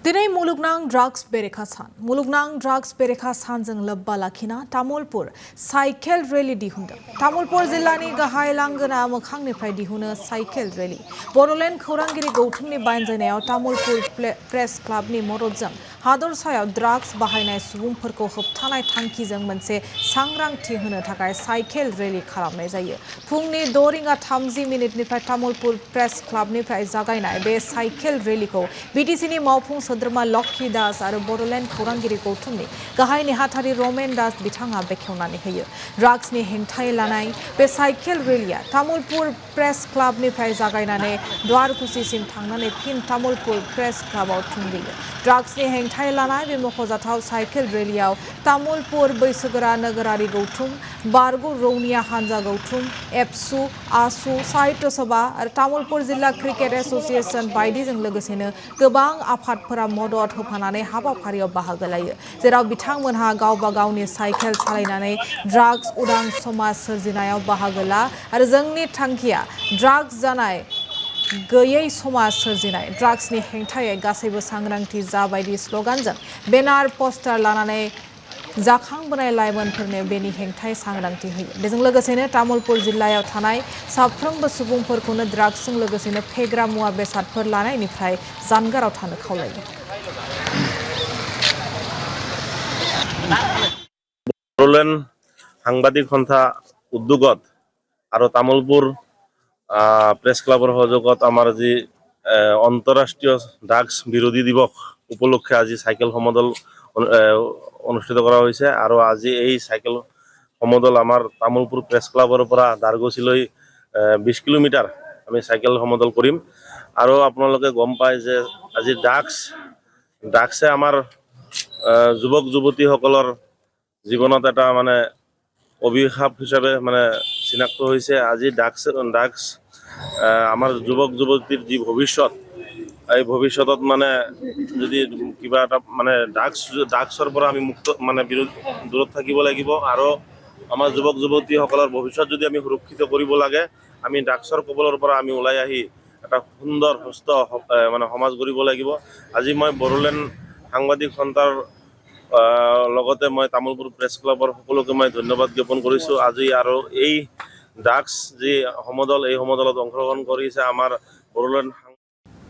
दिनै मुलुगनां ड्राग्स बेरेखा सान मुलुगनां ड्राग्स बेरेखा सानजों लोब्बा लाखिना तामुलपुर साइकेल रेली दिहुनदों। तामुलपुर जिल्लानि गाहाय लांगोना मोखांनिफ्राय दिहुनो साइकेल रेली। बड'लेण्ड खौरांगिरि गौथुमनि बानजायनायाव तामुलपुर प्रेस क्लाबनि मददजों हादरसायाव ड्राग्स बाहायनाय सुबुंफोरखौ होबथानाय थांखिजों मोनसे सांग्रांथि होनो थाखाय साइकेल रेली खालामनाय जायो। फुंनि 6:30 तामुलपुर प्रेस क्लाबनिफ्राय जागायनाय बे साइकेल रेलीखौ बिटिसिनि मावफुं सोद्रोमा लक्की दास आरो बड'लेण्ड खौरांगिरि गौथुमनि गाहाय नेहाथारि रमेन दास बिथाङा बेखेवनानै होयो। ड्राग्सनि हेंथायै लानाय बे साइकेल रेलीया तामुलपुर प्रेस क्लाबनिफ्राय जागायनानै द्वारकुसिसिम थांनानै फिन तामुलपुर प्रेस क्लाबाव थुंगेयो। ड्राग्सनि हेंथायै लानाय बे मख'जाथाव साइकेल रेलीयाव तामुलपुर बैसोगोरा नोगोरारि गौथुम, बारग' रौनिया हानजा गौथुम, एबसु, आसु, साहित्य सभा आरो तामुलपुर जिल्ला क्रिकेट एस'सिएशन बायदिजों लोगोसेनो गोबां आफादफोरा मदद होफानानै हाबाफारियाव बाहागो लायो, जेराव बिथांमोनहा गावबा गावनि साइकेल सालायनानै ड्राग्स उदां समाज सोरजिनायाव बाहागो ला आरो जोंनि थांखिया ड्राग्स जानाय गैयै समाज सोरजिनाय। ड्राग्सनि हेंथायै गासैबो सांग्रांथि जाबायदि स्ल'गानजों बेनार पस्टार लानानै जाखांबोनाय लाइमोनफोरनो बेनि हेंथायै सांग्रांथि होयो। बेजों लोगोसेनो तामुलपुर जिल्लायाव थानाय साफ्रोमबो सुबुंफोरखौनो ड्राग्सजों लोगोसेनो फेग्रा मुवा बेसादफोर लानायनिफ्राय जानगाराव थानो खावलायो। বড়োলেণ্ড সাংবাদিক সন্থা উদ্যোগত আৰু তামোলপুৰ প্ৰেছ ক্লাবৰ সহযোগত আমাৰ আজি আন্তঃৰাষ্ট্ৰীয় ড্ৰাগছ বিৰোধী দিৱস উপলক্ষে আজি চাইকেল সমদল অনুষ্ঠিত কৰা হৈছে। আৰু আজি এই চাইকেল সমদল আমাৰ তামোলপুৰ প্ৰেছ ক্লাবৰ পৰা দাৰগছিলৈ 20 কিলোমিটাৰ আমি চাইকেল সমদল কৰিম। আৰু আপোনালোকে গম পায় যে আজি ড্ৰাগছে আমাৰ যুৱক যুৱতীসকলৰ জীৱনত এটা অভিশাপ হিচাপে চিনাক্ত হৈছে। আজি ড্ৰাগছ আমাৰ যুৱক যুৱতীৰ যি ভৱিষ্যত, এই ভৱিষ্যতত যদি কিবা এটা ড্ৰাগছৰ পৰা আমি মুক্ত দূৰত থাকিব লাগিব। আৰু আমাৰ যুৱক যুৱতীসকলৰ ভৱিষ্যত যদি আমি সুৰক্ষিত কৰিব লাগে, আমি ড্ৰাগছৰ কবলৰ পৰা আমি ওলাই আহি এটা সুন্দৰ সুস্থ সমাজ গঢ়িব লাগিব। আজি মই বড়োলেণ্ড সাংবাদিক সন্থাৰ লগতে মই তামোলপুৰ প্ৰেছ ক্লাবৰ সকলোকে মই ধন্যবাদ জ্ঞাপন কৰিছোঁ। আজি আৰু এই ড্ৰাগছ যি সমদল, এই সমদলত অংশগ্ৰহণ কৰিছে আমাৰ বড়োলেণ্ড